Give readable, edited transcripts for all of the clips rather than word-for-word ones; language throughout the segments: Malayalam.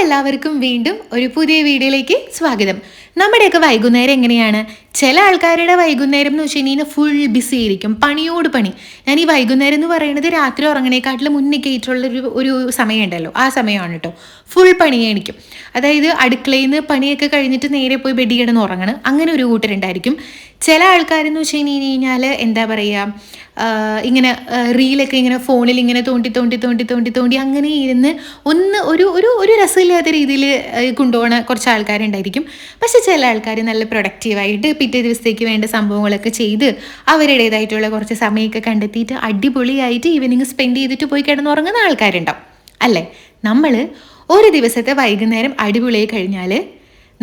എല്ലാവർക്കും വീണ്ടും ഒരു പുതിയ വീഡിയോയിലേക്ക് സ്വാഗതം. നമ്മുടെയൊക്കെ വൈകുന്നേരം എങ്ങനെയാണ്? ചില ആൾക്കാരുടെ വൈകുന്നേരം എന്ന് വെച്ച് കഴിഞ്ഞാൽ ഫുൾ ബിസി ആയിരിക്കും, പണിയോട് പണി. ഞാൻ ഈ വൈകുന്നേരം എന്ന് പറയുന്നത് രാത്രി ഉറങ്ങണേക്കാട്ടിലും മുന്നേ ഒരു സമയമുണ്ടല്ലോ, ആ സമയമാണ് കേട്ടോ. ഫുൾ പണിയായിരിക്കും. അതായത് അടുക്കളയിൽ നിന്ന് പണിയൊക്കെ കഴിഞ്ഞിട്ട് നേരെ പോയി ബെഡിൽ കിടന്ന് ഉറങ്ങണം, അങ്ങനെ ഒരു കൂട്ടരുണ്ടായിരിക്കും. ചില ആൾക്കാരെന്ന് വെച്ച് കഴിഞ്ഞാൽ എന്താ പറയുക, ഇങ്ങനെ റീലൊക്കെ ഇങ്ങനെ ഫോണിൽ ഇങ്ങനെ തോണ്ടി അങ്ങനെ ഇരുന്ന് ഒരു രസമില്ലാത്ത രീതിയിൽ കൊണ്ടുപോകുന്ന കുറച്ച് ആൾക്കാരുണ്ടായിരിക്കും. പക്ഷെ ചില ആൾക്കാർ നല്ല പ്രൊഡക്റ്റീവായിട്ട് പിറ്റേ ദിവസത്തേക്ക് വേണ്ട സംഭവങ്ങളൊക്കെ ചെയ്ത് അവരുടേതായിട്ടുള്ള കുറച്ച് സമയമൊക്കെ കണ്ടെത്തിയിട്ട് അടിപൊളിയായിട്ട് ഈവനിങ് സ്പെൻഡ് ചെയ്തിട്ട് പോയി കിടന്നുറങ്ങുന്ന ആൾക്കാരുണ്ടാവും അല്ലേ. നമ്മൾ ഒരു ദിവസത്തെ വൈകുന്നേരം അടിപൊളിയായി കഴിഞ്ഞാൽ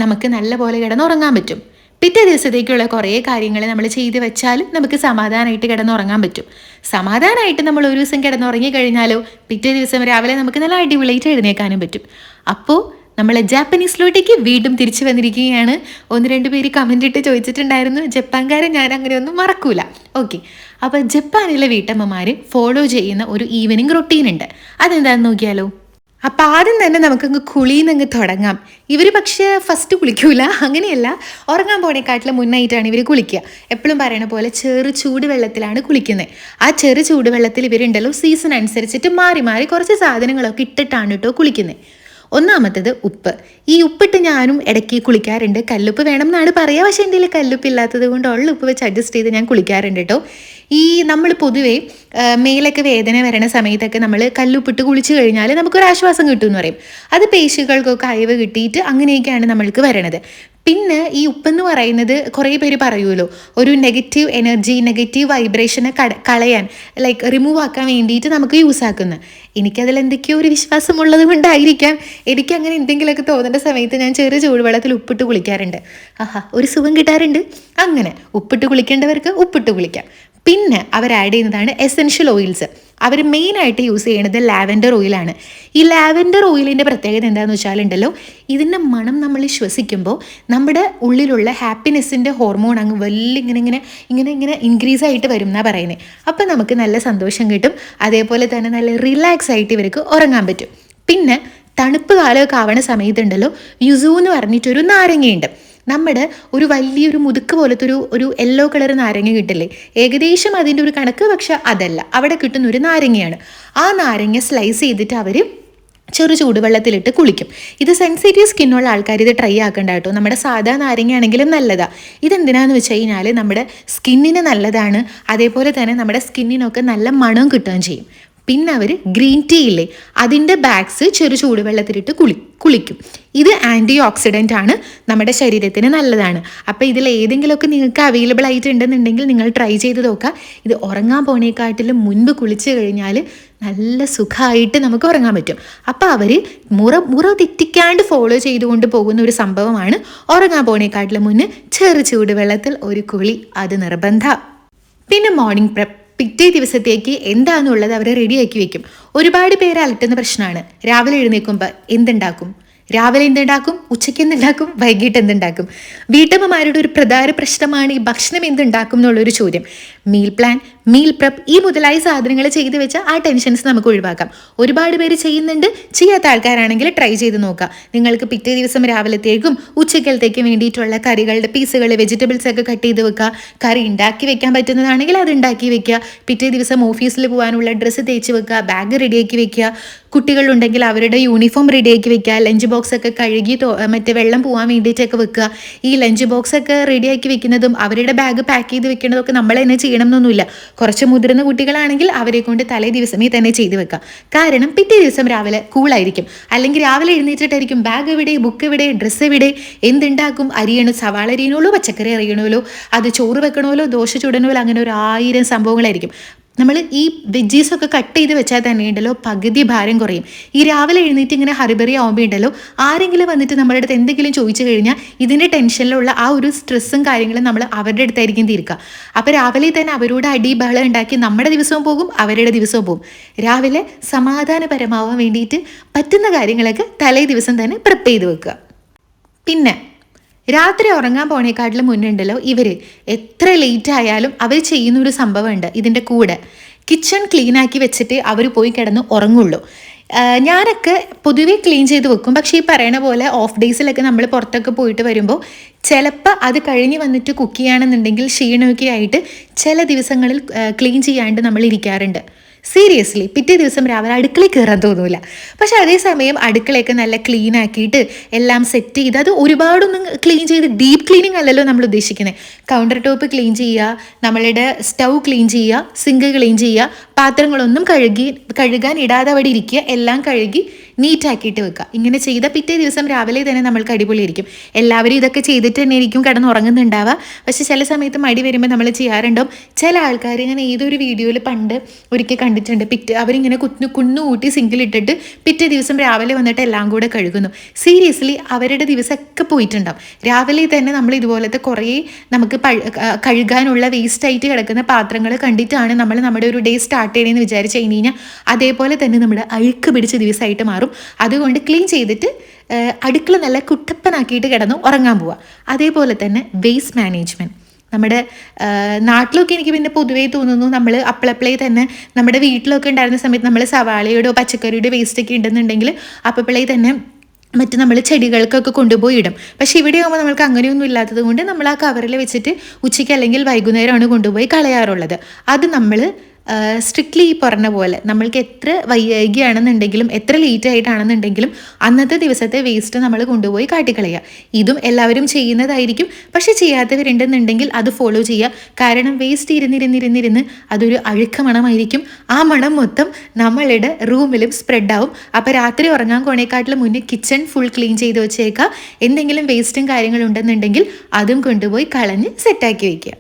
നമുക്ക് നല്ല പോലെ കിടന്നുറങ്ങാൻ പറ്റും. പിറ്റേ ദിവസത്തേക്കുള്ള കുറേ കാര്യങ്ങൾ നമ്മൾ ചെയ്ത് വെച്ചാൽ നമുക്ക് സമാധാനമായിട്ട് കിടന്നുറങ്ങാൻ പറ്റും. സമാധാനമായിട്ട് നമ്മൾ ഒരു ദിവസം കിടന്നുറങ്ങി കഴിഞ്ഞാലോ പിറ്റേ ദിവസം രാവിലെ നമുക്ക് നല്ല അടിപൊളിയായിട്ട് എഴുന്നേക്കാനും പറ്റും. അപ്പോൾ നമ്മൾ ജാപ്പനീസിലോട്ടേക്ക് വീണ്ടും തിരിച്ചു വന്നിരിക്കുകയാണ്. 1-2 പേര് കമൻ്റ് ഇട്ട് ചോദിച്ചിട്ടുണ്ടായിരുന്നു, ജപ്പാൻകാരെ ഞാൻ അങ്ങനെയൊന്നും മറക്കൂല. ഓക്കെ, അപ്പോൾ ജപ്പാനിലെ വീട്ടമ്മമാർ ഫോളോ ചെയ്യുന്ന ഒരു ഈവനിങ് റൊട്ടീൻ ഉണ്ട്. അതെന്താണെന്ന് നോക്കിയാലോ. അപ്പം ആദ്യം തന്നെ നമുക്കങ്ങ് കുളിന്നങ്ങ് തുടങ്ങാം. ഇവർ പക്ഷേ ഫസ്റ്റ് കുളിക്കൂല, അങ്ങനെയല്ല, ഉറങ്ങാൻ പോണേക്കാട്ടിലും മുന്നായിട്ടാണ് ഇവർ കുളിക്കുക. എപ്പോഴും പറയണ പോലെ ചെറു ചൂടുവെള്ളത്തിലാണ് കുളിക്കുന്നത്. ആ ചെറു ചൂടുവെള്ളത്തിൽ ഇവരുണ്ടല്ലോ സീസൺ അനുസരിച്ചിട്ട് മാറി മാറി കുറച്ച് സാധനങ്ങളൊക്കെ ഇട്ടിട്ടാണ് കേട്ടോ കുളിക്കുന്നത്. ഒന്നാമത്തത് ഉപ്പ്. ഈ ഉപ്പിട്ട് ഞാനും ഇടയ്ക്ക് കുളിക്കാറുണ്ട്. കല്ലുപ്പ് വേണം എന്നാണ് പറയുക, പക്ഷേ എൻ്റെ കയ്യിൽ കല്ലുപ്പ് ഇല്ലാത്തത് കൊണ്ട് ഉള്ള ഉപ്പ് വെച്ച് അഡ്ജസ്റ്റ് ചെയ്ത് ഞാൻ കുളിക്കാറുണ്ട് കേട്ടോ. ഈ നമ്മൾ പൊതുവേ മേലൊക്കെ വേദന വരണ സമയത്തൊക്കെ നമ്മൾ കല്ലുപ്പിട്ട് കുളിച്ച് കഴിഞ്ഞാൽ നമുക്കൊരാശ്വാസം കിട്ടുമെന്ന് പറയും. അത് പേശികൾക്കൊക്കെ അയവ് കിട്ടിയിട്ട് അങ്ങനെയൊക്കെയാണ് നമ്മൾക്ക് വരണത്. പിന്നെ ഈ ഉപ്പെന്ന് പറയുന്നത് കുറേ പേര് പറയുമല്ലോ, ഒരു നെഗറ്റീവ് എനർജി, നെഗറ്റീവ് വൈബ്രേഷനെ കളയാൻ, ലൈക്ക് റിമൂവ് ആക്കാൻ വേണ്ടിയിട്ട് നമുക്ക് യൂസ് ആക്കുന്നത്. എനിക്കതിൽ എന്തൊക്കെയോ ഒരു വിശ്വാസമുള്ളത് കൊണ്ടായിരിക്കാം, എനിക്ക് അങ്ങനെ എന്തെങ്കിലുമൊക്കെ തോന്നേണ്ട സമയത്ത് ഞാൻ ചെറിയ ചൂടുവെള്ളത്തിൽ ഉപ്പിട്ട് കുളിക്കാറുണ്ട്. ഒരു സുഖം കിട്ടാറുണ്ട്. അങ്ങനെ ഉപ്പിട്ട് കുളിക്കേണ്ടവർക്ക് ഉപ്പിട്ട് കുളിക്കാം. പിന്നെ അവർ ആഡ് ചെയ്യുന്നതാണ് എസെൻഷ്യൽ ഓയിൽസ്. അവർ മെയിനായിട്ട് യൂസ് ചെയ്യുന്നത് ലാവൻഡർ ഓയിലാണ്. ഈ ലാവൻഡർ ഓയിലിൻ്റെ പ്രത്യേകത എന്താണെന്ന് വെച്ചാലുണ്ടല്ലോ, ഇതിൻ്റെ മണം നമ്മൾ ശ്വസിക്കുമ്പോൾ നമ്മുടെ ഉള്ളിലുള്ള ഹാപ്പിനെസ്സിൻ്റെ ഹോർമോൺ അങ്ങ് ഇങ്ങനെ ഇൻക്രീസ് ആയിട്ട് വരും എന്നാണ് പറയുന്നത്. അപ്പം നമുക്ക് നല്ല സന്തോഷം കിട്ടും. അതേപോലെ തന്നെ നല്ല റിലാക്സ് ആയിട്ട് ഇവർക്ക് ഉറങ്ങാൻ പറ്റും. പിന്നെ തണുപ്പ് കാലമൊക്കെ ആവണ സമയത്തുണ്ടല്ലോ, യുസു എന്ന് പറഞ്ഞിട്ടൊരു നാരങ്ങയുണ്ട്. നമ്മുടെ ഒരു വലിയൊരു മുതുക്ക് പോലത്തെ ഒരു യെല്ലോ കളർ നാരങ്ങ കിട്ടില്ലേ, ഏകദേശം അതിൻ്റെ ഒരു കണക്ക്, പക്ഷെ അതല്ല, അവിടെ കിട്ടുന്ന ഒരു നാരങ്ങയാണ്. ആ നാരങ്ങ സ്ലൈസ് ചെയ്തിട്ട് അവർ ചെറു ചൂടുവെള്ളത്തിലിട്ട് കുളിക്കും. ഇത് സെൻസിറ്റീവ് സ്കിന്നുള്ള ആൾക്കാർ ഇത് ട്രൈ ആക്കേണ്ട കേട്ടോ. നമ്മുടെ സാധാ നാരങ്ങ ആണെങ്കിലും നല്ലതാണ്. ഇതെന്തിനാന്ന് വെച്ച് കഴിഞ്ഞാൽ നമ്മുടെ സ്കിന്നിന് നല്ലതാണ്, അതേപോലെ തന്നെ നമ്മുടെ സ്കിന്നിനൊക്കെ നല്ല മണം കിട്ടുകയും ചെയ്യും. പിന്നെ അവർ ഗ്രീൻ ടീ ഇല്ലേ, അതിൻ്റെ ബാഗ്സ് ചെറു ചൂടുവെള്ളത്തിലിട്ട് കുളിക്കും. ഇത് ആൻറ്റി ഓക്സിഡൻ്റ് ആണ്, നമ്മുടെ ശരീരത്തിന് നല്ലതാണ്. അപ്പോൾ ഇതിൽ ഏതെങ്കിലുമൊക്കെ നിങ്ങൾക്ക് അവൈലബിൾ ആയിട്ടുണ്ടെന്നുണ്ടെങ്കിൽ നിങ്ങൾ ട്രൈ ചെയ്ത് നോക്കുക. ഇത് ഉറങ്ങാൻ പോണേക്കാട്ടിലും മുൻപ് കുളിച്ച് കഴിഞ്ഞാൽ നല്ല സുഖമായിട്ട് നമുക്ക് ഉറങ്ങാൻ പറ്റും. അപ്പോൾ അവർ മുറ തെറ്റിക്കാണ്ട് ഫോളോ ചെയ്തുകൊണ്ട് പോകുന്ന ഒരു സംഭവമാണ് ഉറങ്ങാൻ പോണേക്കാട്ടിലും മുന്നേ ചെറു ചൂടുവെള്ളത്തിൽ ഒരു കുളി, അത് നിർബന്ധം. പിന്നെ മോർണിംഗ് പ്രെപ്പ്. പിറ്റേ ദിവസത്തേക്ക് എന്താണെന്നുള്ളത് അവർ റെഡിയാക്കി വെക്കും. ഒരുപാട് പേര് അലട്ടുന്ന പ്രശ്നമാണ്, രാവിലെ എഴുന്നേൽക്കുമ്പോൾ എന്തുണ്ടാക്കും, ഉച്ചയ്ക്ക് എന്തുണ്ടാക്കും, വൈകിട്ട് എന്തുണ്ടാക്കും. വീട്ടമ്മമാരുടെ ഒരു പ്രധാന പ്രശ്നമാണ് ഈ ഭക്ഷണം എന്തുണ്ടാക്കും എന്നുള്ളൊരു ചോദ്യം. മീൽ പ്ലാൻ, മീൽ പ്രെപ്പ്, ഈ മുതലായ സാധനങ്ങൾ ചെയ്ത് വെച്ചാൽ ആ ടെൻഷൻസ് നമുക്ക് ഒഴിവാക്കാം. ഒരുപാട് പേര് ചെയ്യുന്നുണ്ട്. ചെയ്യാത്ത ആൾക്കാരാണെങ്കിൽ ട്രൈ ചെയ്ത് നോക്കാം. നിങ്ങൾക്ക് പിറ്റേ ദിവസം രാവിലത്തേക്കും ഉച്ചക്കലത്തേക്കും വേണ്ടിയിട്ടുള്ള കറികളുടെ പീസുകൾ, വെജിറ്റബിൾസ് ഒക്കെ കട്ട് ചെയ്ത് വെക്കുക. കറി ഉണ്ടാക്കി വെക്കാൻ പറ്റുന്നതാണെങ്കിൽ അത് ഉണ്ടാക്കി വെക്കുക. പിറ്റേ ദിവസം ഓഫീസിൽ പോകാനുള്ള ഡ്രസ്സ് തേച്ച് വെക്കുക, ബാഗ് റെഡിയാക്കി വെക്കുക. കുട്ടികളുണ്ടെങ്കിൽ അവരുടെ യൂണിഫോം റെഡിയാക്കി വെക്കുക. ലഞ്ച് ബോക്സ് ഒക്കെ കഴുകി മറ്റേ വെള്ളം പോകാൻ വേണ്ടിയിട്ടൊക്കെ വെക്കുക. ഈ ലഞ്ച് ബോക്സ് ഒക്കെ റെഡിയാക്കി വെക്കുന്നതും അവരുടെ ബാഗ് പാക്ക് ചെയ്ത് വെക്കുന്നതും ഒക്കെ നമ്മൾ തന്നെ ചെയ്യണം എന്നൊന്നുമില്ല. കുറച്ച് മുതിർന്ന കുട്ടികളാണെങ്കിൽ അവരെ കൊണ്ട് തലേ ദിവസമേ തന്നെ ചെയ്ത് വെക്കാം. കാരണം പിറ്റേ ദിവസം രാവിലെ കൂളായിരിക്കും. അല്ലെങ്കിൽ രാവിലെ എഴുന്നേറ്റിട്ടായിരിക്കും ബാഗ് എവിടെ, ബുക്ക് എവിടെ, ഡ്രസ്സ് എവിടെ, എന്തുണ്ടാക്കും, അരിയണോ, സവാള അരിയണമല്ലോ, പച്ചക്കറി അറിയണമല്ലോ, അത് ചോറ് വെക്കണമല്ലോ, ദോശ ചുടണമല്ലോ, അങ്ങനെ 1000 സംഭവങ്ങളായിരിക്കും. നമ്മൾ ഈ വെജീസൊക്കെ കട്ട് ചെയ്ത് വെച്ചാൽ തന്നെ ഉണ്ടല്ലോ പകുതി ഭാരം കുറയും. ഈ രാവിലെ എഴുന്നേറ്റ് ഇങ്ങനെ ഹറിബറി ആവുമ്പോൾ ഉണ്ടല്ലോ, ആരെങ്കിലും വന്നിട്ട് നമ്മുടെ അടുത്ത് എന്തെങ്കിലും ചോദിച്ചു കഴിഞ്ഞാൽ ഇതിൻ്റെ ടെൻഷനിലുള്ള ആ ഒരു സ്ട്രെസ്സും കാര്യങ്ങളും നമ്മൾ അവരുടെ അടുത്തായിരിക്കും തീർക്കുക. അപ്പോൾ രാവിലെ തന്നെ അവരോട് അടി ബഹളം ഉണ്ടാക്കി നമ്മുടെ ദിവസവും പോകും, അവരുടെ ദിവസവും പോകും. രാവിലെ സമാധാനപരമാവാൻ വേണ്ടിയിട്ട് പറ്റുന്ന കാര്യങ്ങളൊക്കെ തലേ ദിവസം തന്നെ പ്രിപ്പ് ചെയ്ത് വെക്കുക. പിന്നെ രാത്രി ഉറങ്ങാൻ പോണേക്കാട്ടിലും മുന്നുണ്ടല്ലോ, ഇവർ എത്ര ലേറ്റ് ആയാലും അവർ ചെയ്യുന്നൊരു സംഭവമുണ്ട്. ഇതിൻ്റെ കൂടെ കിച്ചൺ ക്ലീനാക്കി വെച്ചിട്ട് അവർ പോയി കിടന്ന് ഉറങ്ങുള്ളൂ. ഞാനൊക്കെ പൊതുവേ ക്ലീൻ ചെയ്ത് വെക്കും. പക്ഷേ ഈ പറയണ പോലെ ഓഫ് ഡേയ്സിലൊക്കെ നമ്മൾ പുറത്തൊക്കെ പോയിട്ട് വരുമ്പോൾ ചിലപ്പോൾ അത് കഴിഞ്ഞ് വന്നിട്ട് കുക്ക് ചെയ്യുകയാണെന്നുണ്ടെങ്കിൽ ക്ഷീണമൊക്കെ ആയിട്ട് ചില ദിവസങ്ങളിൽ ക്ലീൻ ചെയ്യാണ്ട് നമ്മൾ ഇരിക്കാറുണ്ട്. സീരിയസ്ലി പിറ്റേ ദിവസം രാവിലെ അടുക്കളയിൽ കയറാൻ തോന്നൂല. പക്ഷെ അതേസമയം അടുക്കളയൊക്കെ നല്ല ക്ലീൻ ആക്കിയിട്ട് എല്ലാം സെറ്റ് ചെയ്ത്, അത് ഒരുപാടൊന്നും ക്ലീൻ ചെയ്ത് ഡീപ്പ് ക്ലീനിങ് അല്ലല്ലോ നമ്മൾ ഉദ്ദേശിക്കുന്നത്. കൗണ്ടർ ടോപ്പ് ക്ലീൻ ചെയ്യുക, നമ്മളുടെ സ്റ്റൗ ക്ലീൻ ചെയ്യുക, സിങ്ക് ക്ലീൻ ചെയ്യുക, പാത്രങ്ങളൊന്നും കഴുകാൻ ഇടാതെ അവിടെ ഇരിക്കുക, എല്ലാം കഴുകി നീറ്റാക്കിയിട്ട് വെക്കുക. ഇങ്ങനെ ചെയ്ത പിറ്റേ ദിവസം രാവിലെ തന്നെ നമ്മൾക്ക് അടിപൊളിയായിരിക്കും. എല്ലാവരും ഇതൊക്കെ ചെയ്തിട്ട് തന്നെ ആയിരിക്കും കിടന്നുറങ്ങുന്നുണ്ടാവുക. പക്ഷെ ചില സമയത്ത് മടി വരുമ്പോൾ നമ്മൾ ചെയ്യാറുണ്ടാവും. ചില ആൾക്കാർ ഇങ്ങനെ ഏതൊരു വീഡിയോയിൽ പണ്ട് ഒരിക്കൽ കണ്ടിട്ടുണ്ട്, അവരിങ്ങനെ കുന്നുകൂട്ടി സിങ്കിലിട്ടിട്ട് പിറ്റേ ദിവസം രാവിലെ വന്നിട്ട് എല്ലാം കൂടെ കഴുകുന്നു. സീരിയസ്ലി അവരുടെ ദിവസമൊക്കെ പോയിട്ടുണ്ടാവും. രാവിലെ തന്നെ നമ്മൾ ഇതുപോലത്തെ കുറേ നമുക്ക് കഴുകാനുള്ള വേസ്റ്റായിട്ട് കിടക്കുന്ന പാത്രങ്ങൾ കണ്ടിട്ടാണ് നമ്മൾ നമ്മുടെ ഒരു ഡേ സ്റ്റാർട്ട് ചെയ്യണമെന്ന് വിചാരിച്ച് കഴിഞ്ഞാൽ അതേപോലെ തന്നെ നമ്മുടെ അഴുക്ക് പിടിച്ച ദിവസമായിട്ട് മാറും. അതുകൊണ്ട് ക്ലീൻ ചെയ്തിട്ട് അടുക്കള നല്ല കുട്ടപ്പനാക്കിയിട്ട് കിടന്ന് ഉറങ്ങാൻ പോവുക. അതേപോലെ തന്നെ വേസ്റ്റ് മാനേജ്മെൻറ്റ്. നമ്മുടെ നാട്ടിലൊക്കെ എനിക്ക് പിന്നെ പൊതുവേ തോന്നുന്നു, നമ്മൾ അപ്പളപ്പളേ തന്നെ നമ്മുടെ വീട്ടിലൊക്കെ ഉണ്ടായിരുന്ന സമയത്ത് നമ്മൾ സവാളയുടെയോ പച്ചക്കറിയുടെ വേസ്റ്റൊക്കെ ഉണ്ടെന്നുണ്ടെങ്കിൽ അപ്പളേ തന്നെ നമ്മൾ ചെടികൾക്കൊക്കെ കൊണ്ടുപോയി ഇടും. പക്ഷെ ഇവിടെ ആകുമ്പോൾ നമ്മൾക്ക് അങ്ങനെയൊന്നും ഇല്ലാത്തത് കൊണ്ട് നമ്മൾ ആ കവറിൽ വെച്ചിട്ട് ഉച്ചയ്ക്ക് അല്ലെങ്കിൽ വൈകുന്നേരമാണ് കൊണ്ടുപോയി കളയാറുള്ളത്. അത് നമ്മൾ സ്ട്രിക്ട്ലി ഈ പറഞ്ഞ പോലെ നമ്മൾക്ക് എത്ര വൈകിയാണെന്നുണ്ടെങ്കിലും എത്ര ലേറ്റ് ആയിട്ടാണെന്നുണ്ടെങ്കിലും അന്നത്തെ ദിവസത്തെ വേസ്റ്റ് നമ്മൾ കൊണ്ടുപോയി കാട്ടിക്കളയുക. ഇതും എല്ലാവരും ചെയ്യുന്നതായിരിക്കും. പക്ഷെ ചെയ്യാത്തവരുണ്ടെന്നുണ്ടെങ്കിൽ അത് ഫോളോ ചെയ്യുക. കാരണം വേസ്റ്റ് ഇരുന്നിരുന്ന് അതൊരു അഴുക്ക മണമായിരിക്കും. ആ മണം മൊത്തം നമ്മളുടെ റൂമിലും സ്പ്രെഡാവും. അപ്പോൾ രാത്രി ഉറങ്ങാൻ പോണേക്കാട്ടിലും മുന്നേ കിച്ചൺ ഫുൾ ക്ലീൻ ചെയ്ത് വെച്ചേക്കുക. എന്തെങ്കിലും വേസ്റ്റും കാര്യങ്ങളും ഉണ്ടെന്നുണ്ടെങ്കിൽ അതും കൊണ്ടുപോയി കളഞ്ഞ് സെറ്റാക്കി വയ്ക്കുക.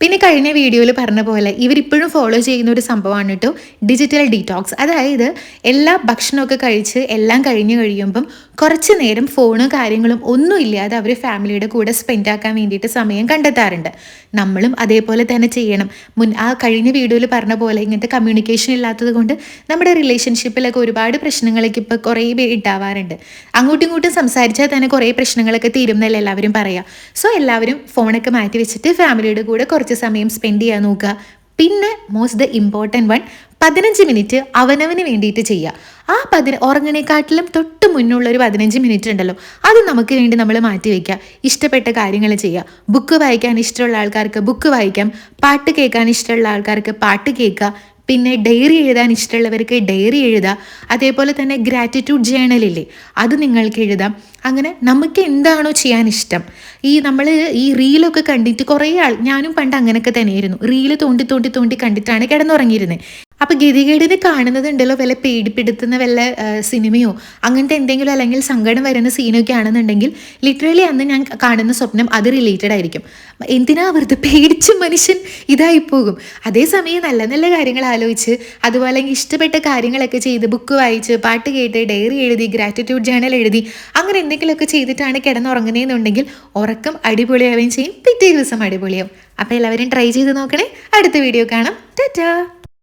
പിന്നെ കഴിഞ്ഞ വീഡിയോയിൽ പറഞ്ഞ പോലെ ഇവരിപ്പോഴും ഫോളോ ചെയ്യുന്ന ഒരു സംഭവമാണ് കേട്ടോ, ഡിജിറ്റൽ ഡീറ്റോക്സ്. അതായത് എല്ലാ ഭക്ഷണമൊക്കെ കഴിച്ച് എല്ലാം കഴിഞ്ഞ് കഴിയുമ്പം കുറച്ച് നേരം ഫോണും കാര്യങ്ങളും ഒന്നും ഇല്ലാതെ അവർ ഫാമിലിയുടെ കൂടെ സ്പെൻഡ് ആക്കാൻ വേണ്ടിയിട്ട് സമയം കണ്ടെത്താറുണ്ട്. നമ്മളും അതേപോലെ തന്നെ ചെയ്യണം. ആ കഴിഞ്ഞ വീഡിയോയിൽ പറഞ്ഞ പോലെ ഇങ്ങനത്തെ കമ്മ്യൂണിക്കേഷൻ ഇല്ലാത്തത് കൊണ്ട് നമ്മുടെ റിലേഷൻഷിപ്പിലൊക്കെ ഒരുപാട് പ്രശ്നങ്ങളൊക്കെ ഇപ്പോൾ കുറേ പേര് ഉണ്ടാവാറുണ്ട്. അങ്ങോട്ടും ഇങ്ങോട്ടും സംസാരിച്ചാൽ തന്നെ കുറേ പ്രശ്നങ്ങളൊക്കെ തീരുന്നല്ലേ എല്ലാവരും പറയുക. സോ എല്ലാവരും ഫോണൊക്കെ മാറ്റി വെച്ചിട്ട് ഫാമിലിയുടെ കൂടെ കുറച്ച് സമയം സ്പെൻഡ് ചെയ്യാൻ നോക്കുക. പിന്നെ മോസ്റ്റ് ഇമ്പോർട്ടൻറ്റ് വൺ, 15 മിനിറ്റ് അവനവന് വേണ്ടിയിട്ട് ചെയ്യുക. ആ ഉറങ്ങണേക്കാട്ടിലും തൊട്ട് മുന്നുള്ള ഒരു 15 മിനിറ്റ് ഉണ്ടല്ലോ, അത് നമുക്ക് വേണ്ടി നമ്മൾ മാറ്റി വയ്ക്കുക. ഇഷ്ടപ്പെട്ട കാര്യങ്ങൾ ചെയ്യുക. ബുക്ക് വായിക്കാൻ ഇഷ്ടമുള്ള ആൾക്കാർക്ക് ബുക്ക് വായിക്കാം, പാട്ട് കേൾക്കാൻ ഇഷ്ടമുള്ള ആൾക്കാർക്ക് പാട്ട് കേൾക്കുക, പിന്നെ ഡയറി എഴുതാൻ ഇഷ്ടമുള്ളവർക്ക് ഡയറി എഴുതാം. അതേപോലെ തന്നെ ഗ്രാറ്റിറ്റ്യൂഡ് ജേണലില്ലേ, അത് നിങ്ങൾക്ക് എഴുതാം. അങ്ങനെ നമുക്ക് എന്താണോ ചെയ്യാൻ ഇഷ്ടം. നമ്മൾ ഈ റീലൊക്കെ കണ്ടിട്ട് കുറേ ഞാനും പണ്ട് അങ്ങനെയൊക്കെ തന്നെയായിരുന്നു. റീല് തോണ്ടി കണ്ടിട്ടാണ് കിടന്നുറങ്ങിയിരുന്നത്. അപ്പോൾ ഗതികേടിന് കാണുന്നതുണ്ടല്ലോ വല്ല പേടിപ്പെടുത്തുന്ന വല്ല സിനിമയോ അങ്ങനത്തെ എന്തെങ്കിലും, അല്ലെങ്കിൽ സങ്കടം വരുന്ന സീനൊക്കെ ആണെന്നുണ്ടെങ്കിൽ ലിറ്ററലി അന്ന് ഞാൻ കാണുന്ന സ്വപ്നം അത് റിലേറ്റഡ് ആയിരിക്കും. എന്തിനാ വെറുതെ പേടിച്ച് മനുഷ്യൻ ഇതായിപ്പോകും. അതേസമയം നല്ല നല്ല കാര്യങ്ങൾ ആലോചിച്ച് അതുപോലെ ഇഷ്ടപ്പെട്ട കാര്യങ്ങളൊക്കെ ചെയ്ത് ബുക്ക് വായിച്ച് പാട്ട് കേട്ട് ഡയറി എഴുതി ഗ്രാറ്റിറ്റ്യൂഡ് ജേണൽ എഴുതി അങ്ങനെ എന്തെങ്കിലുമൊക്കെ ചെയ്തിട്ടാണ് കിടന്നുറങ്ങുന്നതെന്നുണ്ടെങ്കിൽ ഉറക്കം അടിപൊളിയാവുകയും ചെയ്യും, പിറ്റേ ദിവസം അടിപൊളിയാവും. അപ്പോൾ എല്ലാവരും ട്രൈ ചെയ്ത് നോക്കണേ. അടുത്ത വീഡിയോ കാണാം. ടാറ്റാ.